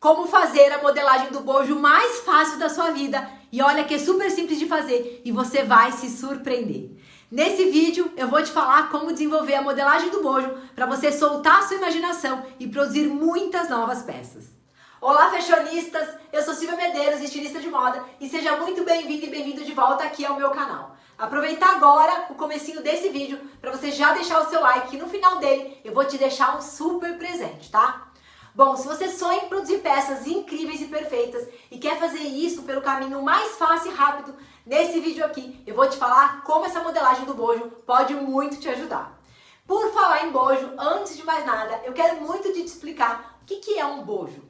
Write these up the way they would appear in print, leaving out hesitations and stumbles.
como fazer a modelagem do bojo mais fácil da sua vida. E olha que é super simples de fazer e você vai se surpreender. Nesse vídeo eu vou te falar como desenvolver a modelagem do bojo para você soltar a sua imaginação e produzir muitas novas peças. Olá, fashionistas! Eu sou Silvia Medeiros, estilista de moda, e seja muito bem-vindo e bem-vindo de volta aqui ao meu canal. Aproveita agora o comecinho desse vídeo para você já deixar o seu like e no final dele eu vou te deixar um super presente, tá? Bom, se você sonha em produzir peças incríveis e perfeitas e quer fazer isso pelo caminho mais fácil e rápido, nesse vídeo aqui eu vou te falar como essa modelagem do bojo pode muito te ajudar. Por falar em bojo, antes de mais nada, eu quero muito te explicar o que é um bojo.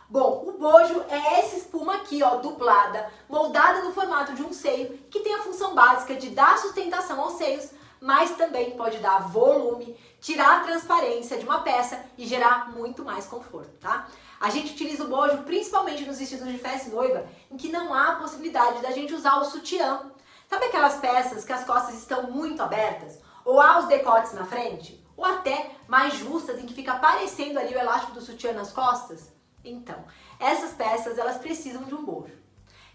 Bom, o bojo é essa espuma aqui, ó, duplada, moldada no formato de um seio, que tem a função básica de dar sustentação aos seios, mas também pode dar volume, tirar a transparência de uma peça e gerar muito mais conforto, tá? A gente utiliza o bojo principalmente nos vestidos de festa e noiva, em que não há possibilidade da gente usar o sutiã. Sabe aquelas peças que as costas estão muito abertas? Ou há os decotes na frente? Ou até mais justas, em que fica aparecendo ali o elástico do sutiã nas costas? Então, essas peças, elas precisam de um bojo.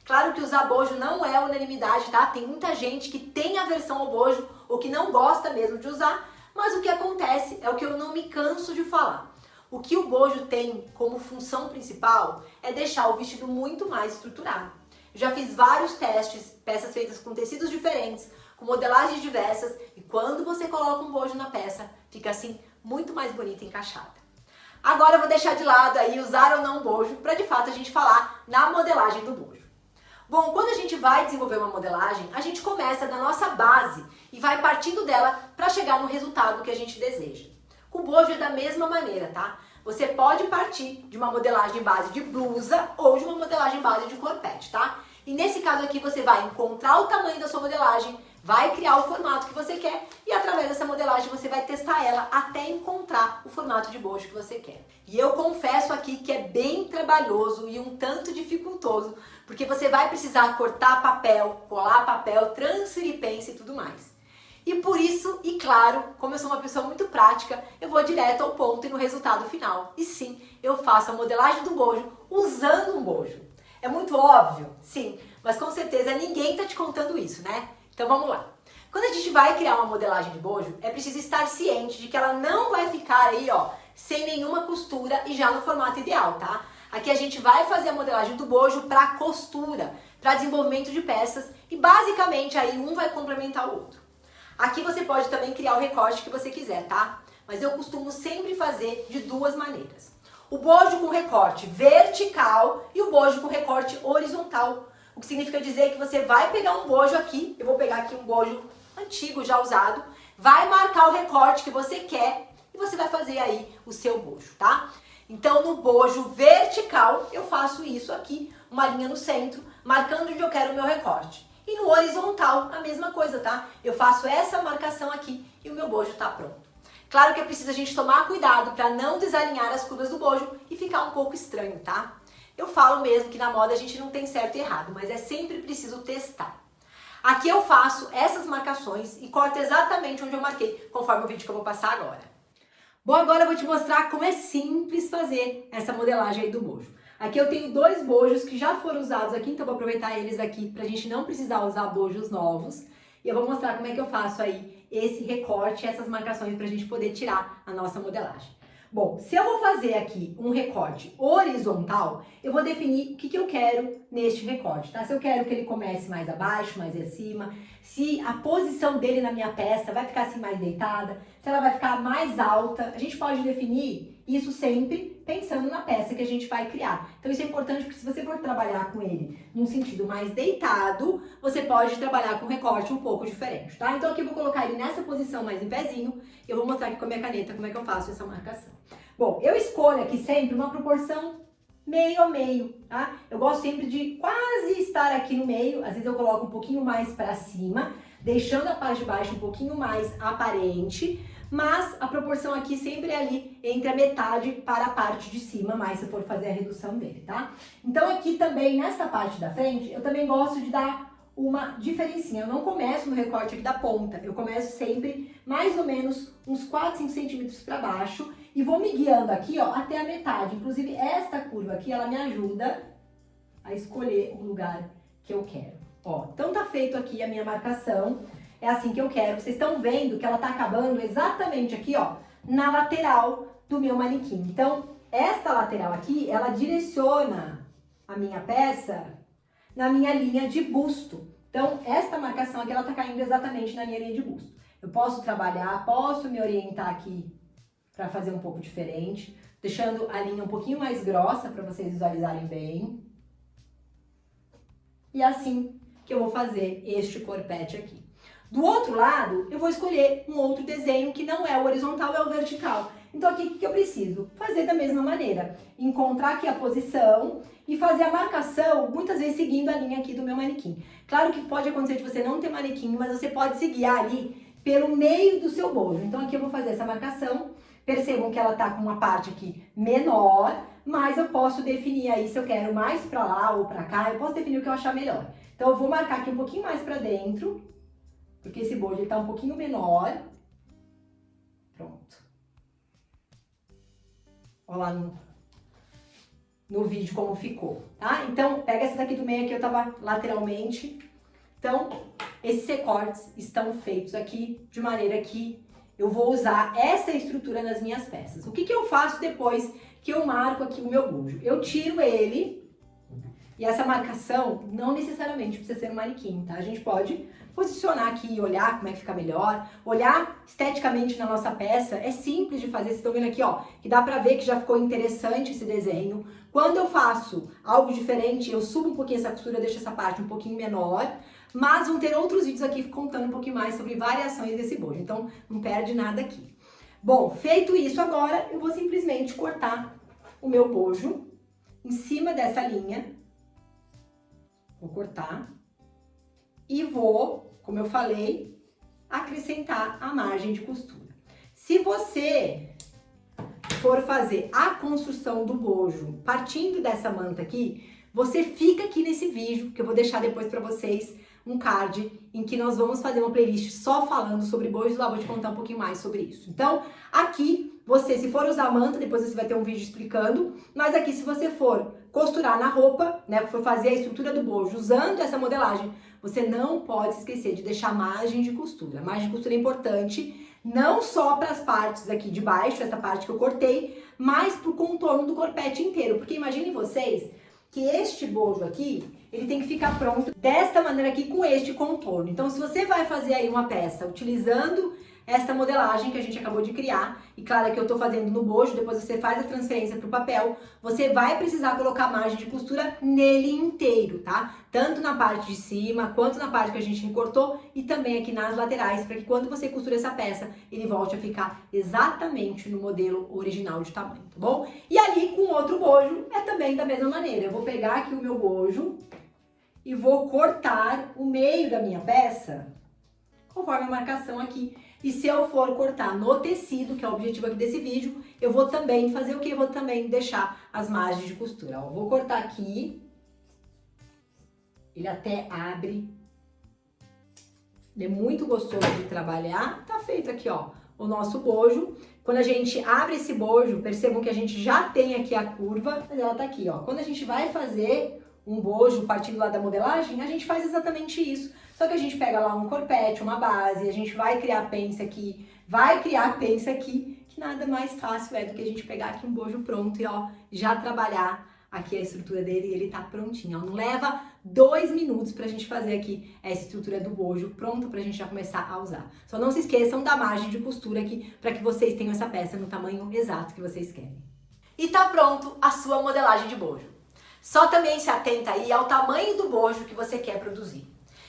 Claro que usar bojo não é unanimidade, tá? Tem muita gente que tem aversão ao bojo ou que não gosta mesmo de usar, mas o que acontece é o que eu não me canso de falar. O que o bojo tem como função principal é deixar o vestido muito mais estruturado. Eu já fiz vários testes, peças feitas com tecidos diferentes, com modelagens diversas, e quando você coloca um bojo na peça, fica assim muito mais bonita e encaixada. Agora eu vou deixar de lado aí usar ou não bojo para de fato a gente falar na modelagem do bojo. Bom, quando a gente vai desenvolver uma modelagem, a gente começa da nossa base e vai partindo dela para chegar no resultado que a gente deseja. Com o bojo é da mesma maneira, tá? Você pode partir de uma modelagem base de blusa ou de uma modelagem base de corpete, tá? E nesse caso aqui você vai encontrar o tamanho da sua modelagem, vai criar o formato que você quer e através dessa modelagem você vai testar ela até encontrar o formato de bojo que você quer. E eu confesso aqui que é bem trabalhoso e um tanto dificultoso, porque você vai precisar cortar papel, colar papel, transferir pence e tudo mais. E por isso, e claro, como eu sou uma pessoa muito prática, eu vou direto ao ponto e no resultado final. E sim, eu faço a modelagem do bojo usando um bojo. É muito óbvio? Sim, mas com certeza ninguém tá te contando isso, né? Então vamos lá. Quando a gente vai criar uma modelagem de bojo, é preciso estar ciente de que ela não vai ficar aí, ó, sem nenhuma costura e já no formato ideal, tá? Aqui a gente vai fazer a modelagem do bojo para costura, para desenvolvimento de peças e basicamente aí um vai complementar o outro. Aqui você pode também criar o recorte que você quiser, tá? Mas eu costumo sempre fazer de duas maneiras. O bojo com recorte vertical e o bojo com recorte horizontal. O que significa dizer que você vai pegar um bojo aqui, eu vou pegar aqui um bojo antigo, já usado, vai marcar o recorte que você quer e você vai fazer aí o seu bojo, tá? Então no bojo vertical eu faço isso aqui, uma linha no centro, marcando onde eu quero o meu recorte. E no horizontal a mesma coisa, tá? Eu faço essa marcação aqui e o meu bojo tá pronto. Claro que é preciso a gente tomar cuidado para não desalinhar as curvas do bojo e ficar um pouco estranho, tá? Eu falo mesmo que na moda a gente não tem certo e errado, mas é sempre preciso testar. Aqui eu faço essas marcações e corto exatamente onde eu marquei, conforme o vídeo que eu vou passar agora. Bom, agora eu vou te mostrar como é simples fazer essa modelagem aí do bojo. Aqui eu tenho dois bojos que já foram usados aqui, então eu vou aproveitar eles aqui pra gente não precisar usar bojos novos. E eu vou mostrar como é que eu faço aí esse recorte, essas marcações pra gente poder tirar a nossa modelagem. Bom, se eu vou fazer aqui um recorte horizontal, eu vou definir o que eu quero neste recorte, tá? Se eu quero que ele comece mais abaixo, mais acima, se a posição dele na minha peça vai ficar assim mais deitada, se ela vai ficar mais alta, a gente pode definir isso sempre pensando na peça que a gente vai criar. Então isso é importante porque se você for trabalhar com ele num sentido mais deitado, você pode trabalhar com um recorte um pouco diferente, tá? Então aqui eu vou colocar ele nessa posição mais em pezinho e eu vou mostrar aqui com a minha caneta como é que eu faço essa marcação. Bom, eu escolho aqui sempre uma proporção meio a meio, tá? Eu gosto sempre de quase estar aqui no meio, às vezes eu coloco um pouquinho mais para cima, deixando a parte de baixo um pouquinho mais aparente, mas a proporção aqui sempre é ali entre a metade para a parte de cima, mais se for fazer a redução dele, tá? Então aqui também, nessa parte da frente, eu também gosto de dar uma diferencinha. Eu não começo no recorte aqui da ponta, eu começo sempre mais ou menos uns 4, 5 centímetros para baixo e vou me guiando aqui, ó, até a metade. Inclusive, esta curva aqui, ela me ajuda a escolher o lugar que eu quero. Ó, então tá feito aqui a minha marcação, é assim que eu quero. Vocês estão vendo que ela tá acabando exatamente aqui, ó, na lateral do meu manequim. Então, esta lateral aqui, ela direciona a minha peça na minha linha de busto. Então, esta marcação aqui, ela tá caindo exatamente na minha linha de busto. Eu posso trabalhar, posso me orientar aqui para fazer um pouco diferente, deixando a linha um pouquinho mais grossa para vocês visualizarem bem. E assim que eu vou fazer este corpete aqui. Do outro lado, eu vou escolher um outro desenho que não é o horizontal, é o vertical. Então aqui o que eu preciso? Fazer da mesma maneira. Encontrar aqui a posição e fazer a marcação, muitas vezes seguindo a linha aqui do meu manequim. Claro que pode acontecer de você não ter manequim, mas você pode se guiar ali pelo meio do seu bojo. Então aqui eu vou fazer essa marcação. Percebam que ela tá com uma parte aqui menor, mas eu posso definir aí se eu quero mais pra lá ou pra cá, eu posso definir o que eu achar melhor. Então eu vou marcar aqui um pouquinho mais pra dentro, porque esse bojo ele tá um pouquinho menor. Pronto. Olha lá no vídeo como ficou, tá? Então, pega essa daqui do meio aqui, eu tava lateralmente. Então, esses recortes estão feitos aqui de maneira que eu vou usar essa estrutura nas minhas peças. O que que eu faço depois que eu marco aqui o meu bojo? Eu tiro ele, e essa marcação não necessariamente precisa ser um manequim, tá? A gente pode posicionar aqui e olhar como é que fica melhor, olhar esteticamente na nossa peça, é simples de fazer. Vocês estão vendo aqui, ó, que dá pra ver que já ficou interessante esse desenho. Quando eu faço algo diferente, eu subo um pouquinho essa costura, deixo essa parte um pouquinho menor, mas vão ter outros vídeos aqui contando um pouquinho mais sobre variações desse bojo, então não perde nada aqui. Bom, feito isso agora, eu vou simplesmente cortar o meu bojo em cima dessa linha. Vou cortar e vou, como eu falei, acrescentar a margem de costura. Se você for fazer a construção do bojo partindo dessa manta aqui, você fica aqui nesse vídeo, que eu vou deixar depois para vocês um card em que nós vamos fazer uma playlist só falando sobre bojos, lá vou te contar um pouquinho mais sobre isso. Então, aqui, você, se for usar manta, depois você vai ter um vídeo explicando, mas aqui, se você for costurar na roupa, né, for fazer a estrutura do bojo usando essa modelagem, você não pode se esquecer de deixar margem de costura. A margem de costura é importante, não só para as partes aqui de baixo, essa parte que eu cortei, mas para o contorno do corpete inteiro, porque imaginem vocês que este bojo aqui, ele tem que ficar pronto desta maneira aqui com este contorno. Então, se você vai fazer aí uma peça utilizando esta modelagem que a gente acabou de criar, e claro que eu tô fazendo no bojo, depois você faz a transferência pro papel, você vai precisar colocar margem de costura nele inteiro, tá? Tanto na parte de cima, quanto na parte que a gente recortou, e também aqui nas laterais, para que quando você costura essa peça, ele volte a ficar exatamente no modelo original de tamanho, tá bom? E ali com outro bojo, é também da mesma maneira. Eu vou pegar aqui o meu bojo e vou cortar o meio da minha peça, conforme a marcação aqui. E se eu for cortar no tecido, que é o objetivo aqui desse vídeo, eu vou também fazer o quê? Eu vou também deixar as margens de costura. Ó, vou cortar aqui. Ele até abre. Ele é muito gostoso de trabalhar. Tá feito aqui, ó, o nosso bojo. Quando a gente abre esse bojo, percebam que a gente já tem aqui a curva, mas ela tá aqui, ó. Quando a gente vai fazer um bojo partindo lá da modelagem, a gente faz exatamente isso. Só que a gente pega lá um corpete, uma base, a gente vai criar pence aqui, vai criar pence aqui, que nada mais fácil é do que a gente pegar aqui um bojo pronto e, ó, já trabalhar aqui a estrutura dele e ele tá prontinho, ó. Não leva 2 minutos pra gente fazer aqui essa estrutura do bojo pronta pra gente já começar a usar. Só não se esqueçam da margem de costura aqui pra que vocês tenham essa peça no tamanho exato que vocês querem. E tá pronto a sua modelagem de bojo. Só também se atenta aí ao tamanho do bojo que você quer produzir.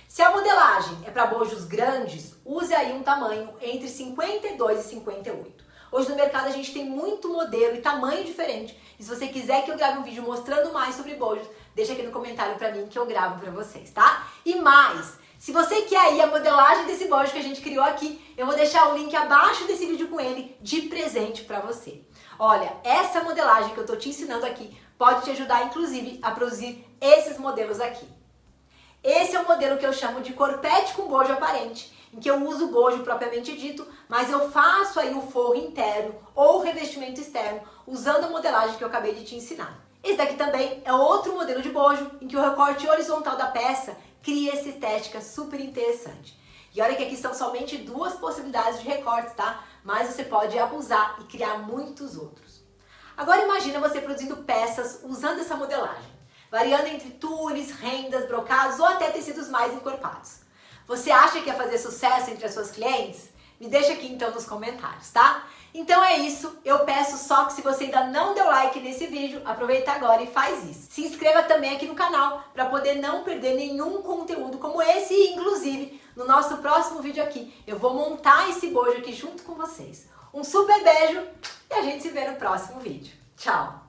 Se a modelagem é para bojos grandes, use aí um tamanho entre 52 e 58. Hoje no mercado a gente tem muito modelo e tamanho diferente. E se você quiser que eu grave um vídeo mostrando mais sobre bojos, deixa aqui no comentário para mim que eu gravo para vocês, tá? E mais, se você quer aí a modelagem desse bojo que a gente criou aqui, eu vou deixar o link abaixo desse vídeo com ele de presente para você. Olha, essa modelagem que eu tô te ensinando aqui pode te ajudar, inclusive, a produzir esses modelos aqui. Esse é o modelo que eu chamo de corpete com bojo aparente, em que eu uso o bojo propriamente dito, mas eu faço aí o forro interno ou o revestimento externo, usando a modelagem que eu acabei de te ensinar. Esse daqui também é outro modelo de bojo, em que o recorte horizontal da peça cria essa estética super interessante. E olha que aqui são somente 2 possibilidades de recortes, tá? Mas você pode abusar e criar muitos outros. Agora imagina você produzindo peças usando essa modelagem, variando entre tules, rendas, brocados ou até tecidos mais encorpados. Você acha que ia fazer sucesso entre as suas clientes? Me deixa aqui então nos comentários, tá? Então é isso, eu peço só que se você ainda não deu like nesse vídeo, aproveita agora e faz isso. Se inscreva também aqui no canal para poder não perder nenhum conteúdo como esse e inclusive no nosso próximo vídeo aqui eu vou montar esse bojo aqui junto com vocês. Um super beijo e a gente se vê no próximo vídeo. Tchau!